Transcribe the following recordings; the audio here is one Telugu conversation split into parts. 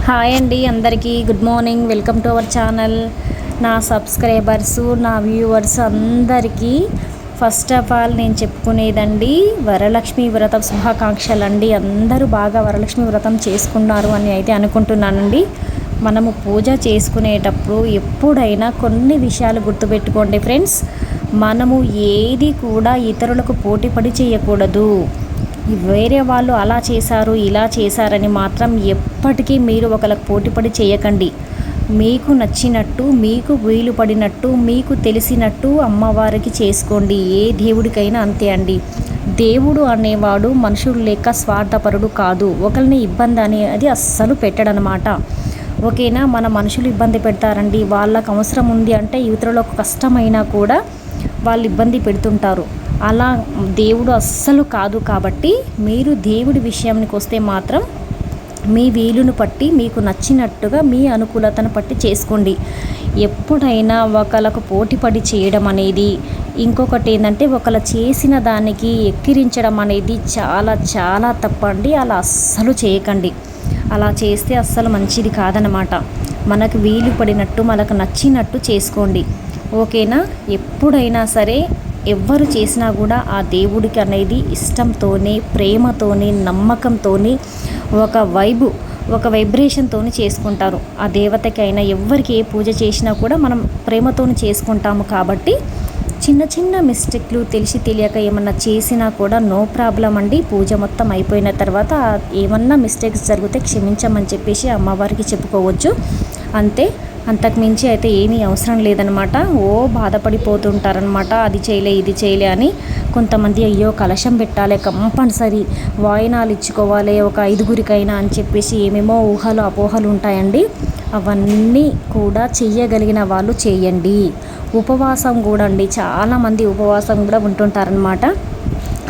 హాయ్ అండి, అందరికీ good morning. Welcome to our channel. నా సబ్స్క్రైబర్సు, నా వ్యూవర్స్ అందరికీ ఫస్ట్ ఆఫ్ ఆల్ నేను చెప్పుకునేదండి వరలక్ష్మి వ్రతం శుభాకాంక్షలు అండి. అందరూ బాగా వరలక్ష్మి వ్రతం చేసుకున్నారు అని అయితే అనుకుంటున్నానండి. మనము పూజ చేసుకునేటప్పుడు ఎప్పుడైనా కొన్ని విషయాలు గుర్తుపెట్టుకోండి ఫ్రెండ్స్. మనము ఏది కూడా ఇతరులకు పోటీపడి చేయకూడదు. వేరే వాళ్ళు అలా చేశారు ఇలా చేశారని మాత్రం ఎప్పటికీ మీరు ఒకరికి పోటీపడి చేయకండి. మీకు నచ్చినట్టు, మీకు వీలు పడినట్టు, మీకు తెలిసినట్టు అమ్మవారికి చేసుకోండి. ఏ దేవుడికైనా అంతే అండి. దేవుడు అనేవాడు మనుషులు లేక స్వార్థపరుడు కాదు. ఒకరిని ఇబ్బంది అనేది అస్సలు పెట్టడనమాట. ఓకేనా. మన మనుషులు ఇబ్బంది పెడతారండి. వాళ్ళకు అవసరం ఉంది అంటే ఇతరులకు కష్టమైనా కూడా వాళ్ళు ఇబ్బంది పెడుతుంటారు. అలా దేవుడు అస్సలు కాదు. కాబట్టి మీరు దేవుడి విషయానికి వస్తే మాత్రం మీ వీలును పట్టి, మీకు నచ్చినట్టుగా, మీ అనుకూలతను పట్టి చేసుకోండి. ఎప్పుడైనా ఒకళ్ళకు పోటీపడి చేయడం అనేది, ఇంకొకటి ఏంటంటే ఒకళ్ళు చేసిన దానికి ఎక్కిరించడం అనేది చాలా చాలా తప్పండి. అలా అస్సలు చేయకండి. అలా చేస్తే అస్సలు మంచిది కాదనమాట. మనకు వీలు పడినట్టు, మనకు నచ్చినట్టు చేసుకోండి. ఓకేనా. ఎప్పుడైనా సరే ఎవ్వరు చేసినా కూడా ఆ దేవుడికి అనేది ఇష్టంతోనే, ప్రేమతోనే, నమ్మకంతోనే, ఒక వైబ్రేషన్తో చేసుకుంటారు. ఆ దేవతకి అయినా ఎవ్వరికి ఏ పూజ చేసినా కూడా మనం ప్రేమతో చేసుకుంటాము. కాబట్టి చిన్న చిన్న మిస్టేక్లు తెలిసి తెలియక ఏమన్నా చేసినా కూడా నో ప్రాబ్లం అండి. పూజ మొత్తం అయిపోయిన తర్వాత ఏమన్నా మిస్టేక్స్ జరిగితే క్షమించమని చెప్పేసి అమ్మవారికి చెప్పుకోవచ్చు. అంతే. అంతకుమించి అయితే ఏమీ అవసరం లేదనమాట. బాధపడిపోతుంటారనమాట. అది చేయలే ఇది చేయలే అని. కొంతమంది అయ్యో కలశం పెట్టాలి, కంపల్సరీ వాయినాలు ఇచ్చుకోవాలి ఒక 5గురికైనా అని చెప్పేసి ఏమేమో ఊహలు అపోహలు ఉంటాయండి. అవన్నీ కూడా చెయ్యగలిగిన వాళ్ళు చేయండి. ఉపవాసం కూడా అండి, చాలామంది ఉపవాసం కూడా ఉంటుంటారనమాట.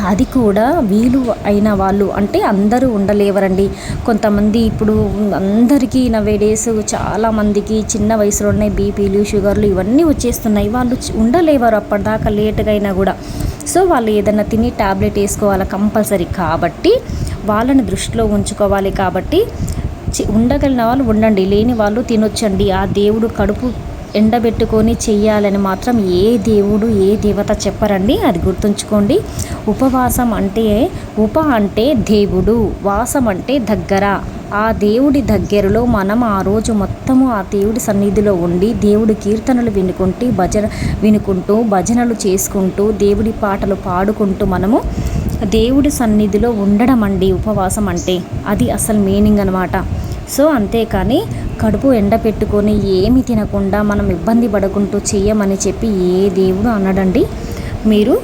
అది కూడా వీలు అయిన వాళ్ళు, అంటే అందరూ ఉండలేవరండి. కొంతమంది ఇప్పుడు అందరికీ నవేడేస్ చాలామందికి చిన్న వయసులోనే బీపీలు, షుగర్లు ఇవన్నీ వచ్చేస్తున్నాయి. వాళ్ళు ఉండలేవారు అప్పటిదాకా లేటుగా అయినా కూడా. సో వాళ్ళు ఏదైనా తిని ట్యాబ్లెట్ వేసుకోవాలి కంపల్సరీ. కాబట్టి వాళ్ళని దృష్టిలో ఉంచుకోవాలి. కాబట్టి ఉండగలిగిన వాళ్ళు ఉండండి, లేని వాళ్ళు తినొచ్చండి. ఆ దేవుడు కడుపు ఎండబెట్టుకొని చెయ్యాలని మాత్రం ఏ దేవుడు, ఏ దేవత చెప్పరండి. అది గుర్తుంచుకోండి. ఉపవాసం అంటే అంటే దేవుడు, వాసం అంటే దగ్గర. ఆ దేవుడి దగ్గరలో మనం ఆ రోజు మొత్తము ఆ దేవుడి సన్నిధిలో ఉండి దేవుడి కీర్తనలు వినుకుంటూ భజనలు చేసుకుంటూ దేవుడి పాటలు పాడుకుంటూ మనము దేవుడి సన్నిధిలో ఉండడం అండి ఉపవాసం అంటే. అది అసలు మీనింగ్ అనమాట. సో అంతేకాని కడుపు ఎండపెట్టుకొని ఏమి తినకుండా మనం ఇబ్బంది పడుకుంటూ చెయ్యమని చెప్పి ఏ దేవుడు అనడండి. మీరు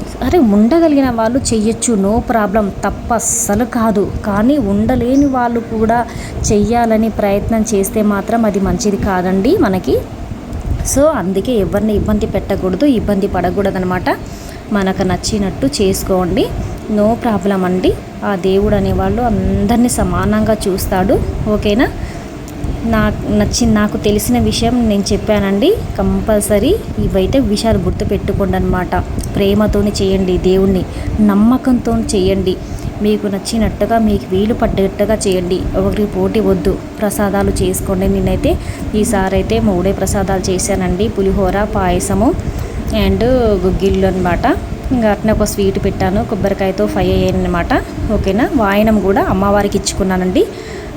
ఉండగలిగిన వాళ్ళు చెయ్యొచ్చు, నో ప్రాబ్లం, తప్ప అస్సలు కాదు. కానీ ఉండలేని వాళ్ళు కూడా చెయ్యాలని ప్రయత్నం చేస్తే మాత్రం అది మంచిది కాదండి మనకి. సో అందుకే ఎవరిని ఇబ్బంది పెట్టకూడదు, ఇబ్బంది పడకూడదు అనమాట. మనకు నచ్చినట్టు చేసుకోండి, నో ప్రాబ్లం అండి. ఆ దేవుడు అనేవాళ్ళు అందరినీ సమానంగా చూస్తాడు. ఓకేనా. నాకు తెలిసిన విషయం నేను చెప్పానండి. కంపల్సరీ ఇవైతే విషయాలు గుర్తుపెట్టుకోండి అనమాట. ప్రేమతోని చేయండి, దేవుణ్ణి నమ్మకంతో చేయండి. మీకు నచ్చినట్టుగా, మీకు వీలు పడ్డట్టుగా చేయండి. ఒకరికి పోటీ వద్దు. ప్రసాదాలు చేసుకోండి. నేనైతే ఈసారి అయితే 3 ప్రసాదాలు చేశానండి. పులిహోర, పాయసము అండ్ గుగ్గిళ్ళు అనమాట. ఇంకా అట్నే ఒక స్వీట్ పెట్టాను. కొబ్బరికాయతో 5 అయ్యాను అనమాట. ఓకేనా. వాయనం కూడా అమ్మవారికి ఇచ్చుకున్నానండి.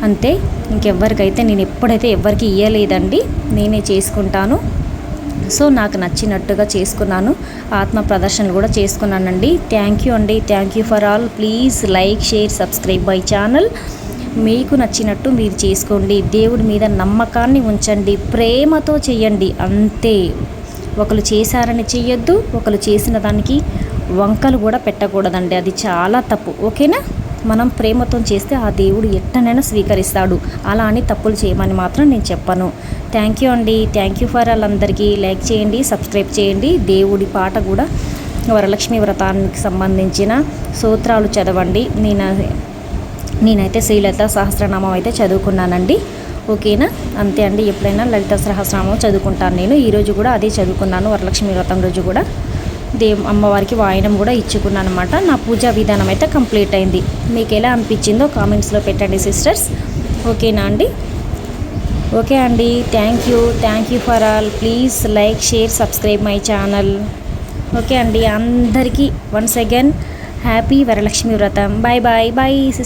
అంతే. ఇంకెవ్వరికైతే నేను ఎప్పుడైతే ఎవరికి ఇయ్యలేదండి, నేనే చేసుకుంటాను. సో నాకు నచ్చినట్టుగా చేసుకున్నాను. ఆత్మ ప్రదర్శనలు కూడా చేసుకున్నానండి. థ్యాంక్ యూ అండి. Thank you for all. Please like, share, subscribe my channel. మీకు నచ్చినట్టు మీరు చేసుకోండి. దేవుడి మీద నమ్మకాన్ని ఉంచండి, ప్రేమతో చేయండి. అంతే. ఒకరు చేశారని చెయ్యొద్దు, ఒకరు చేసిన దానికి వంకలు కూడా పెట్టకూడదండి. అది చాలా తప్పు. ఓకేనా. మనం ప్రేమతో చేస్తే ఆ దేవుడు ఎట్టనైనా స్వీకరిస్తాడు. అలా అని తప్పులు చేయమని మాత్రం నేను చెప్పను. థ్యాంక్ యూ అండి. థ్యాంక్ యూ ఫర్ అందరికీ. లైక్ చేయండి, సబ్స్క్రైబ్ చేయండి. దేవుడి పాట కూడా వరలక్ష్మి వ్రతానికి సంబంధించిన సూత్రాలు చదవండి. నేనైతే శ్రీలలిత సహస్రనామం అయితే చదువుకున్నానండి. ఓకేనా. అంతే అండి. ఎప్పుడైనా లలిత సహస్రనామం చదువుకుంటాను నేను. ఈరోజు కూడా అదే చదువుకున్నాను. వరలక్ష్మి వ్రతం రోజు కూడా అమ్మవారికి వాయనం కూడా ఇచ్చుకున్నాను అనమాట. నా పూజా విధానం అయితే కంప్లీట్ అయింది. మీకు ఎలా అనిపించిందో కామెంట్స్లో పెట్టండి సిస్టర్స్. ఓకేనా అండి. ఓకే అండి, thank you for all. Please like, share, subscribe my channel. Okay అండి, అందరికీ once again happy Varalakshmi Vratam. Bye bye bye sister.